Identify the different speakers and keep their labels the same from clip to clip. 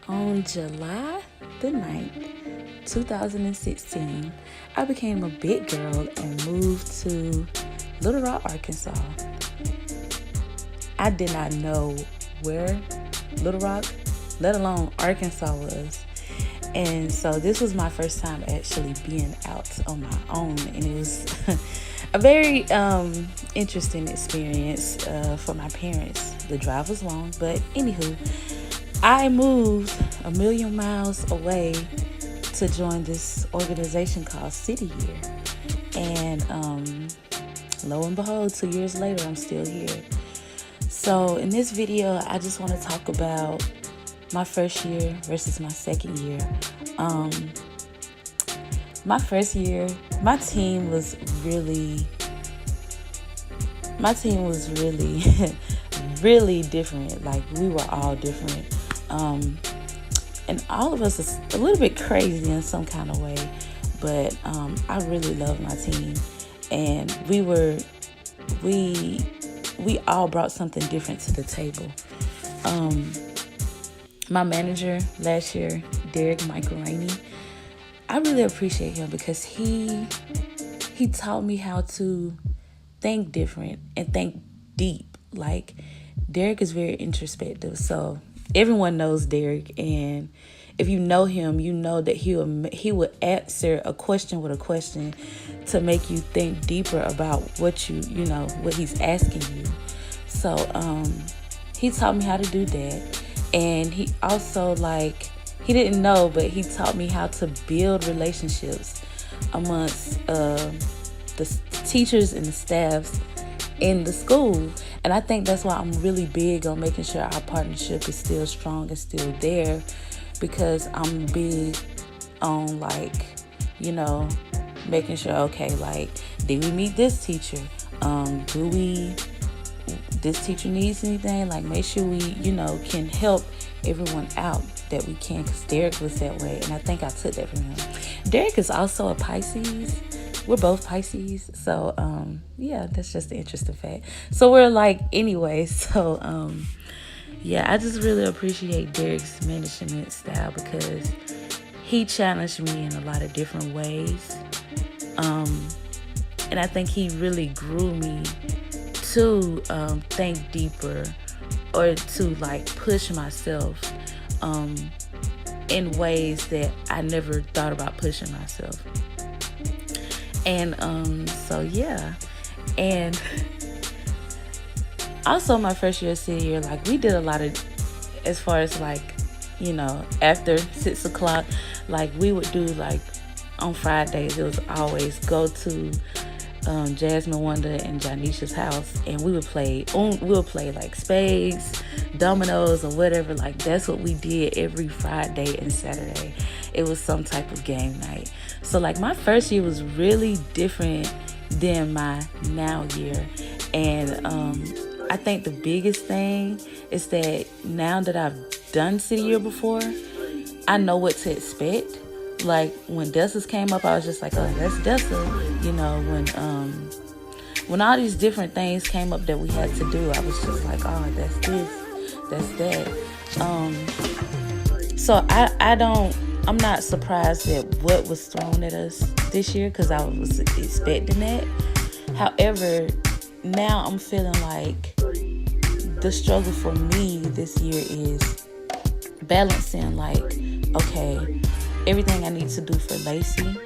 Speaker 1: On July the 9th, 2016, I became a big girl and moved to Little Rock, Arkansas. I did not know where Little Rock, let alone Arkansas, was. And so this was my first time actually being out on my own, and it was a very interesting experience for my parents. The drive was long, but anywho, I moved a million miles away to join this organization called City Year. And lo and behold, 2 years later, I'm still here. So in this video, I just want to talk about my first year versus my second year. My first year, my team was really really different. Like, we were all different. And all of us is a little bit crazy in some kind of way, but I really love my team, and we all brought something different to the table. My manager last year, Derek Michael Rainey, I really appreciate him because he taught me how to think different and think deep. Like, Derek is very introspective, so everyone knows Derek, and if you know him, you know that he will answer a question with a question to make you think deeper about what what he's asking you. So he taught me how to do that, and he also, he didn't know, but he taught me how to build relationships amongst the teachers and the staffs in the school. And I think that's why I'm really big on making sure our partnership is still strong and still there, because I'm big on making sure, okay, did we meet this teacher? This teacher needs anything? Make sure we, can help everyone out that we can, because Derek was that way, and I think I took that from him. Derek is also a Pisces. We're both Pisces, so yeah, that's just an interesting fact. So we're anyway, so I just really appreciate Derek's management style because he challenged me in a lot of different ways, and I think he really grew me to think deeper, or to push myself in ways that I never thought about pushing myself. And and also my first year, City Year, we did a lot of, as far as after 6 o'clock, we would do on Fridays, it was always go to Jasmine Wonder and Janisha's house, and we would play spades, dominoes, or whatever. That's what we did every Friday and Saturday. It was some type of game night. So my first year was really different than my now year, and I think the biggest thing is that now that I've done City Year before, I know what to expect. When Dessa's came up, I was just oh, that's Dessa. When all these different things came up that we had to do, I was just oh, that's this, that's that. So I'm not surprised at what was thrown at us this year, because I was expecting that. However, now I'm feeling the struggle for me this year is balancing okay, everything I need to do for Lacey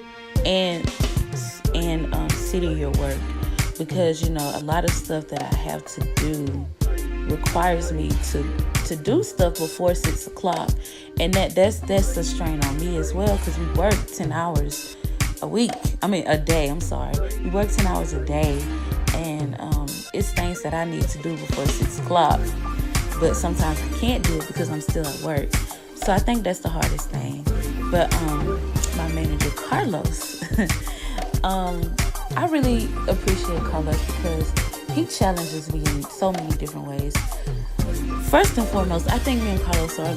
Speaker 1: and City Year work, because a lot of stuff that I have to do requires me to do stuff before 6 o'clock, and that's a strain on me as well, because we work 10 hours a day. I'm sorry, we work 10 hours a day, and it's things that I need to do before 6 o'clock, but sometimes I can't do it because I'm still at work. So I think that's the hardest thing. But my manager, Carlos, I really appreciate Carlos because he challenges me in so many different ways. First and foremost, I think me and Carlos are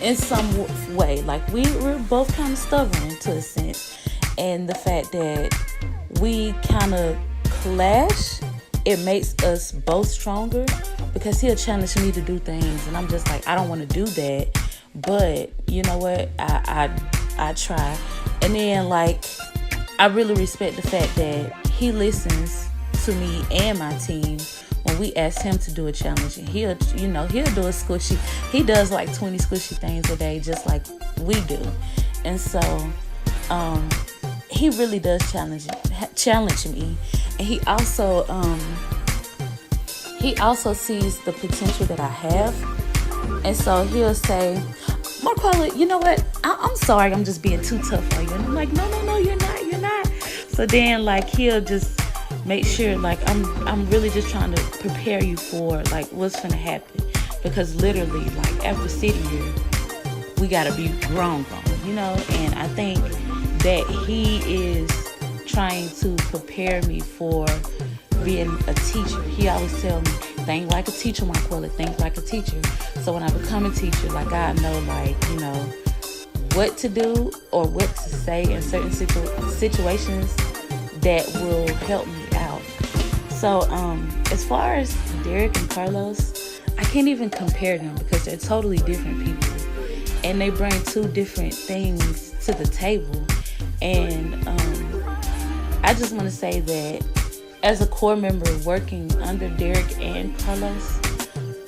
Speaker 1: in some way, we're both kind of stubborn to a sense, and the fact that we kind of clash it makes us both stronger, because he'll challenge me to do things and I'm just like, I don't want to do that, but you know what, I try. And then like, I really respect the fact that he listens to me and my team when we ask him to do a challenge, and he'll do a squishy. He does like 20 squishy things a day, just like we do. And so he really does challenge me. And he also sees the potential that I have. And so he'll say, Marquella, you know what? I'm sorry, I'm just being too tough on you. And I'm like, no, you're not. So then like he'll just make sure like I'm really just trying to prepare you for like what's gonna happen. Because literally like after sitting here, we gotta be grown, you know? And I think that he is trying to prepare me for being a teacher. He always tell me, think like a teacher, Marquella, think like a teacher. So when I become a teacher, like I know like, you know, what to do or what to say in certain situations that will help me out. So as far as Derek and Carlos, I can't even compare them because they're totally different people. And they bring two different things to the table. And I just want to say that as a core member working under Derek and Carlos,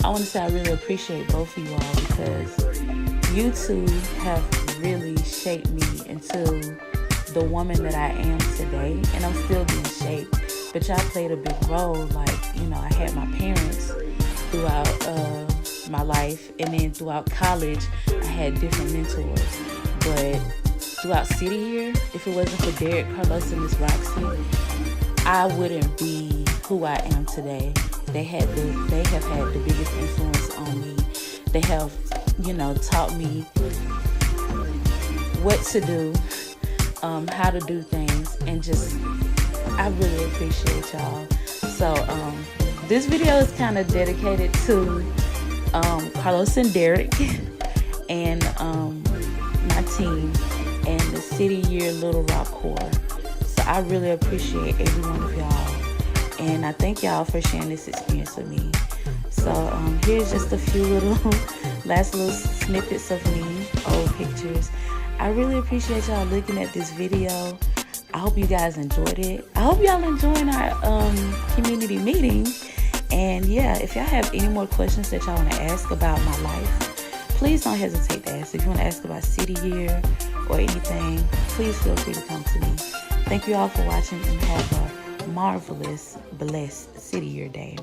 Speaker 1: I want to say I really appreciate both of you all, because you two have really shaped me into the woman that I am today. And I'm still being shaped. But y'all played a big role. Like, you know, I had my parents throughout my life. And then throughout college, I had different mentors. But throughout City Year, if it wasn't for Derek, Carlos, and Miss Roxy, I wouldn't be who I am today. They have had the biggest influence on me. They have, you know, taught me what to do, how to do things, and just, I really appreciate y'all. So this video is kind of dedicated to Carlos and Derek and my team and the City Year Little Rock Core. So I really appreciate every one of y'all, and I thank y'all for sharing this experience with me. So here's just a few last little snippets of me, old pictures. I really appreciate y'all looking at this video. I hope you guys enjoyed it. I hope y'all enjoying our community meeting. And yeah, if y'all have any more questions that y'all want to ask about my life, please don't hesitate to ask. If you want to ask about City Year or anything, please feel free to come to me. Thank you all for watching, and have a marvelous, blessed City Year day.